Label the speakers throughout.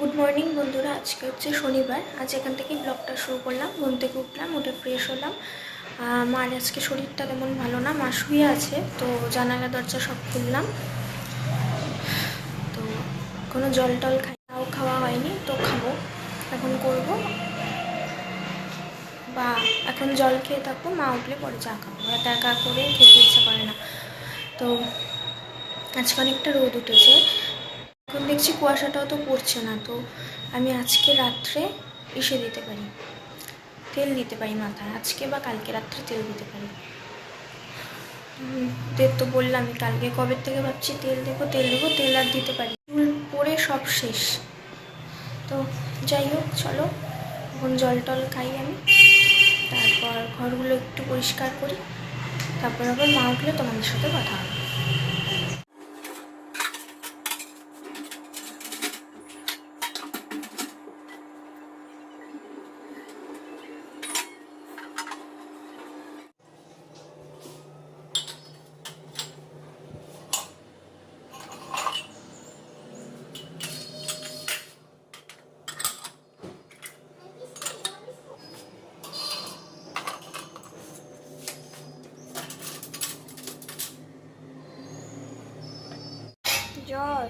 Speaker 1: Good morning বন্ধুরা। আজকে হচ্ছে শনিবার। আজ এখান থেকেই ব্লগটা শুরু করলাম। ঘুম থেকে উঠলাম, উঠে ফ্রেশ হলাম। মার আজকে শরীরটা তেমন ভালো না, মা শুয়ে আছে, তো জানালা দরজা সব খুললাম। তো কোনো জল টল খাওয়া হয়নি, তো খাবো এখন করব, বা এখন জল খেয়ে থাকবো, মা উঠলে পরে চা খাবো। একা একা করে খেতে ইচ্ছা করে না। তো আজকে অনেকটা রোদ উঠেছে, এখন দেখছি কুয়াশাটাও তো পড়ছে না। তো আমি আজকে রাত্রে দিতে পারি, তেল দিতে পারি মাথায়, আজকে বা কালকে রাত্রে তেল দিতে পারি। তেল তো বললাম কালকে, কবে থেকে ভাবছি তেল দেবো তেল আর দিতে পারি, চুল পরে সব শেষ। তো যাই হোক, চলো এখন জল টল খাই আমি, তারপর ঘরগুলো একটু পরিষ্কার করি, তারপর আবার মা উঠলে তোমাদের সাথে কথা হবে। জ্বর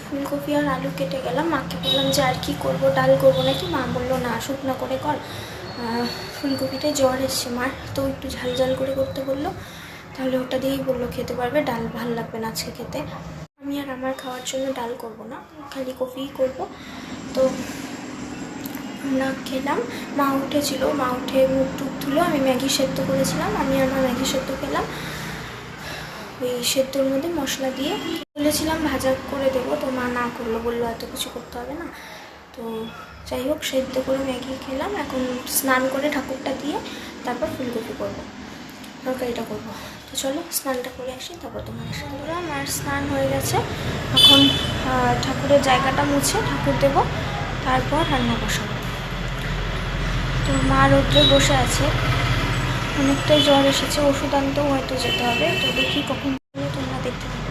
Speaker 1: ফুলকপি আর আলু কেটে গেলাম, মাকে বললাম যে আর কি করবো, ডাল করবো নাকি? মা বললো না, শুকনো করে কর, ফুলকপিটায় জ্বর এসছে মার, তো একটু ঝাল ঝাল করে করতে বললো, তাহলে ওটা দিয়েই বললো খেতে পারবে, ডাল ভালো লাগবে না আজকে খেতে। আমি আর আমার খাওয়ার জন্য ডাল করব না, খালি কপিই করব। তো আমরা খেলাম, মা উঠেছিল, মা উঠে মুখ টুক ধুলো, আমি ম্যাগি সেদ্ধ করেছিলাম, আমি আর মা ম্যাগি সেদ্ধ খেলাম। ওই সেদ্ধর মধ্যে মশলা দিয়ে বলেছিলাম ভাজা করে দেবো, তো মা না করলো, বললো এত কিছু করতে হবে না। তো যাই হোক, সেদ্ধ করে ম্যাগি খেলাম। এখন স্নান করে ঠাকুরটা দিয়ে তারপর ফুলকপি করবো, তরকারিটা করবো। তো চলো স্নানটা করে আসি, তারপর তোমাদের সঙ্গে। আমার স্নান হয়ে গেছে, এখন ঠাকুরের জায়গাটা মুছে ঠাকুর দেবো, তারপর রান্না বসাবো। তো মা রৌদ্রে বসে আছে, অনেকটাই জ্বর এসেছে, ওষুধ আনতেও হয়তো যেতে হবে, তো দেখি কখন তোমরা দেখতে পাবে।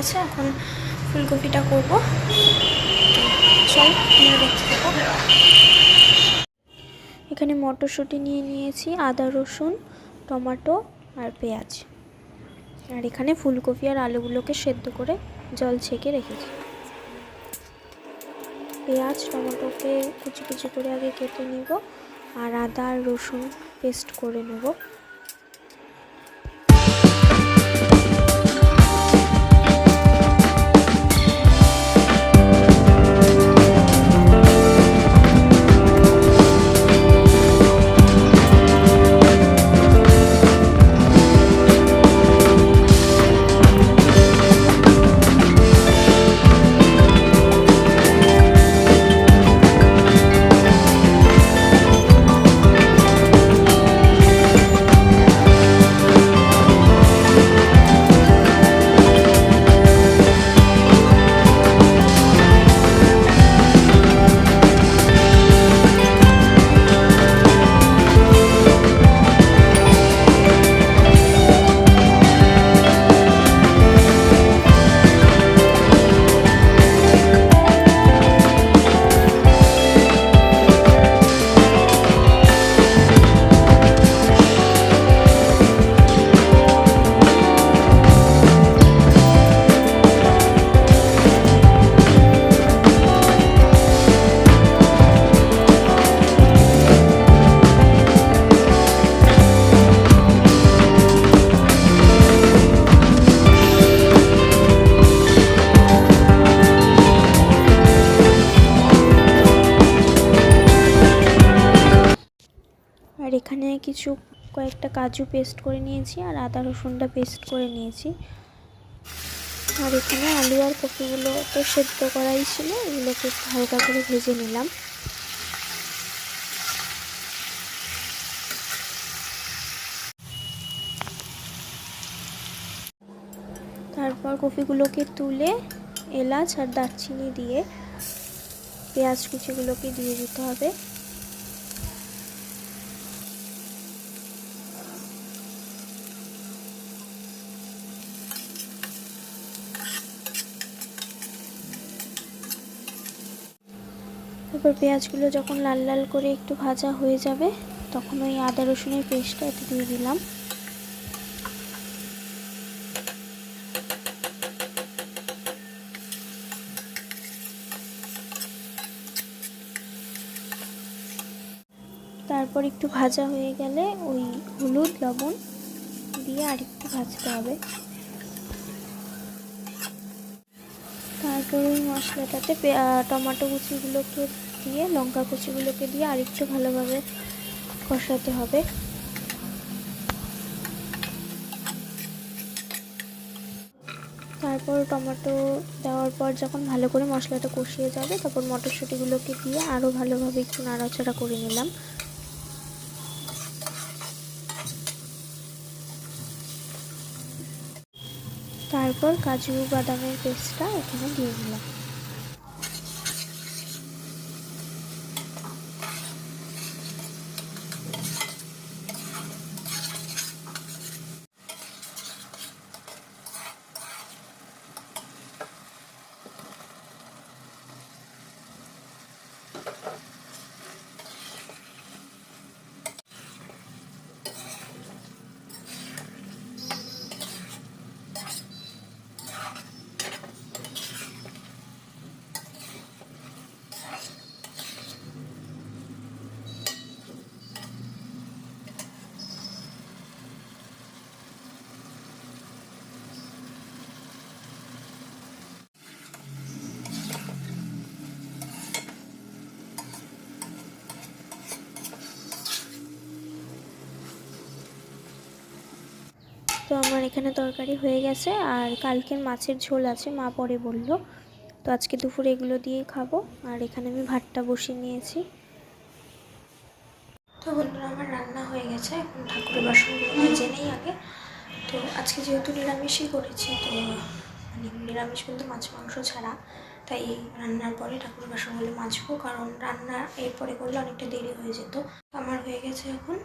Speaker 1: গেছে, এখন ফুলকপিটা করবো। চল তোমরা দেখতে থাকো। এখানে মটরশুঁটি নিয়ে নিয়েছি, আদা রসুন টমেটো আর পেঁয়াজ, আর এখানে ফুলকপি আর আলুগুলোকে সেদ্ধ করে জল ছেঁকে রেখেছি। পেঁয়াজ টমেটোকে কুচি কুচি করে আগে কেটে নেব, আর আদা আর রসুন পেস্ট করে নেব। আর এখানে কয়েকটা কাজু পেস্ট করে নিয়েছি, আর আদা রসুনটা পেস্ট করে নিয়েছি। আর এখানে আলু আর কপিগুলো তো সেদ্ধ করাই ছিল, এগুলোকে একটু হালকা করে ভেজে নিলাম। তারপর কপিগুলোকে তুলে এলাচ আর দারচিনি দিয়ে পেঁয়াজ কুচিগুলোকে দিয়ে দিতে হবে। তারপর পেঁয়াজগুলো যখন লাল লাল করে একটু ভাজা হয়ে যাবে, তখন ওই আদা রসুনের পেস্টটা এতে দিয়ে দিলাম। তারপর একটু ভাজা হয়ে গেলে ওই হলুদ লবণ দিয়ে আরেকটু ভাজতে হবে। তারপর ওই মশলাটাতে টমেটো কুচিগুলোকে দিয়ে লঙ্কা কুচিগুলোকে দিয়ে আরেকটু ভালোভাবে কষাতে হবে। তারপর টমেটো দেওয়ার পর যখন ভালো করে মশলাটা কষিয়ে যাবে, তারপর মটরশুঁটিগুলোকে দিয়ে আরও ভালোভাবে একটু নাড়াচাড়া করে নিলাম। তারপর কাজু বাদামের পেস্টটা এখানে দিয়ে দিলাম। তো আমার এখানে তরকারি হয়ে গেছে, আর কালকের মাছের ঝোল আছে, মা পরে বলল। তো আজকে দুপুরে এগুলো দিয়েই খাবো। আর এখানে আমি ভাতটা বসিয়ে নিয়েছি। তো বন্ধুরা, আমার রান্না হয়ে গেছে, এখন ঠাকুরের বাসনগুলো ভেজে নেই আগে। তো আজকে যেহেতু নিরামিষই করেছি, তো মানে নিরামিষ বলতে মাছ মাংস ছাড়া, তাই রান্নার পরে ঠাকুরের বাসনগুলো মাজবো, কারণ রান্না এরপরে করলে অনেকটা দেরি হয়ে যেত। আমার হয়ে গেছে এখন।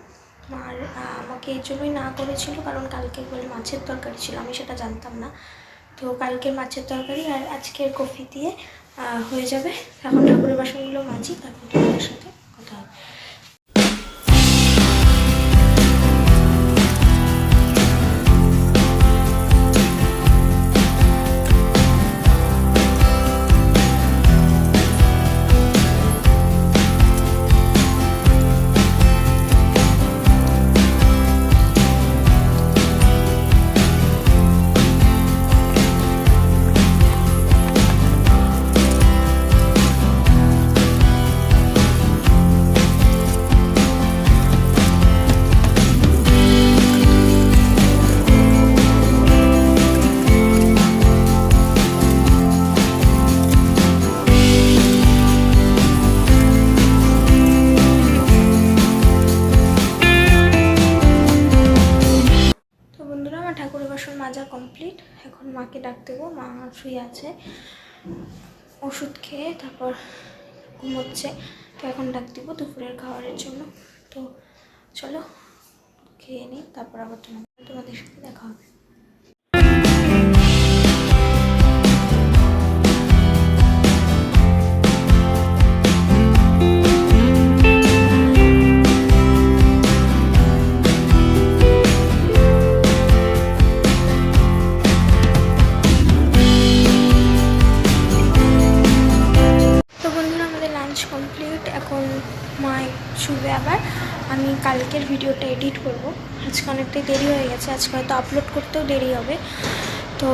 Speaker 1: আর আমাকে এর জন্যই না করেছিল, কারণ কালকে বলে মাছের তরকারি ছিল, আমি সেটা জানতাম না। তো কালকের মাছের তরকারি আর আজকের কফি দিয়ে হয়ে যাবে। এখন ঠাকুরের বাসনগুলো মাজি, তারপর তোমাদের সাথে কথা হবে। ঠাকুরের বাসন মাজা কমপ্লিট। এখন মাকে ডাক দেবো, মা শুয়ে আছে ওষুধ খেয়ে, তারপর ঘুমোচ্ছে। তো এখন ডাক দিব দুপুরের খাবারের জন্য। তো চলো খেয়ে নিই, তারপর আবার তোমাদের সাথে দেখা হবে। কমপ্লিট। এখন মা শুবে, আবার আমি কালকের ভিডিওটা এডিট করব। আজকে অনেকটাই দেরি হয়ে গেছে, আজকে হয়তো আপলোড করতেও দেরি হবে। তো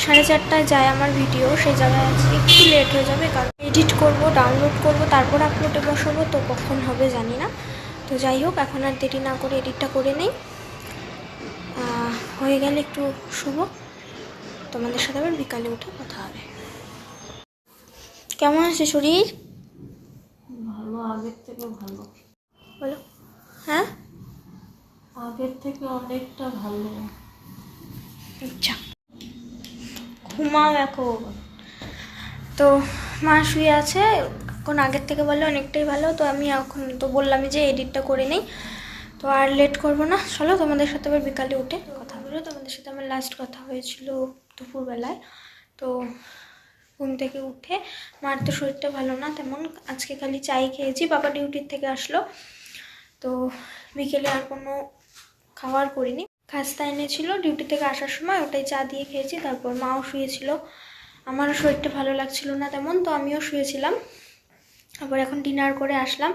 Speaker 1: 4:30টায় যায় আমার ভিডিও, সেই জায়গায় আজকে একটু লেট হয়ে যাবে, কারণ এডিট করব, ডাউনলোড করব, তারপর আপলোডে বসাবো। তো কখন হবে জানি না। তো যাই হোক, এখন আর দেরি না করে এডিটটা করে নেই, হয়ে গেলে একটু শুভ। তোমাদের সাথে আবার বিকালে উঠে কথা হবে। কেমন আছে শরীর?
Speaker 2: ভালো, আগের থেকে ভালো।
Speaker 1: বলো। হ্যাঁ,
Speaker 2: আগের থেকে অনেকটা ভালো।
Speaker 1: আচ্ছা, ঘুমাও এখন। তো মা শুয়ে আছে এখন, আগের থেকে বললে অনেকটাই ভালো। তো আমি এখন তো বললামই যে এডিটটা করে নেই, তো আর লেট করবো না। চলো তোমাদের সাথে আবার বিকালে উঠে কথা বলো। তোমাদের সাথে আমার লাস্ট কথা হয়েছিল দুপুরবেলায়। তো ঘুম থেকে উঠে, মার তো শরীরটা ভালো না তেমন, আজকে খালি চাই খেয়েছি। বাবা ডিউটির থেকে আসলো, তো বিকেলে আর কোনো খাওয়ার করিনি। খাস্তা এনেছিল ডিউটি থেকে আসার সময়, ওটাই চা দিয়ে খেয়েছি। তারপর মাও শুয়েছিল, আমারও শরীরটা ভালো লাগছিল না তেমন, তো আমিও শুয়েছিলাম। আবার এখন ডিনার করে আসলাম।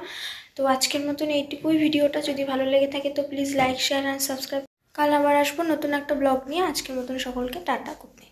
Speaker 1: তো আজকের মতন এইটুকুই ভিডিওটা। যদি ভালো লেগে থাকে তো please like, share and subscribe. কাল আবার আসবো নতুন একটা ব্লগ নিয়ে। আজকের মতন সকলকে টাটা, গুড নাইট।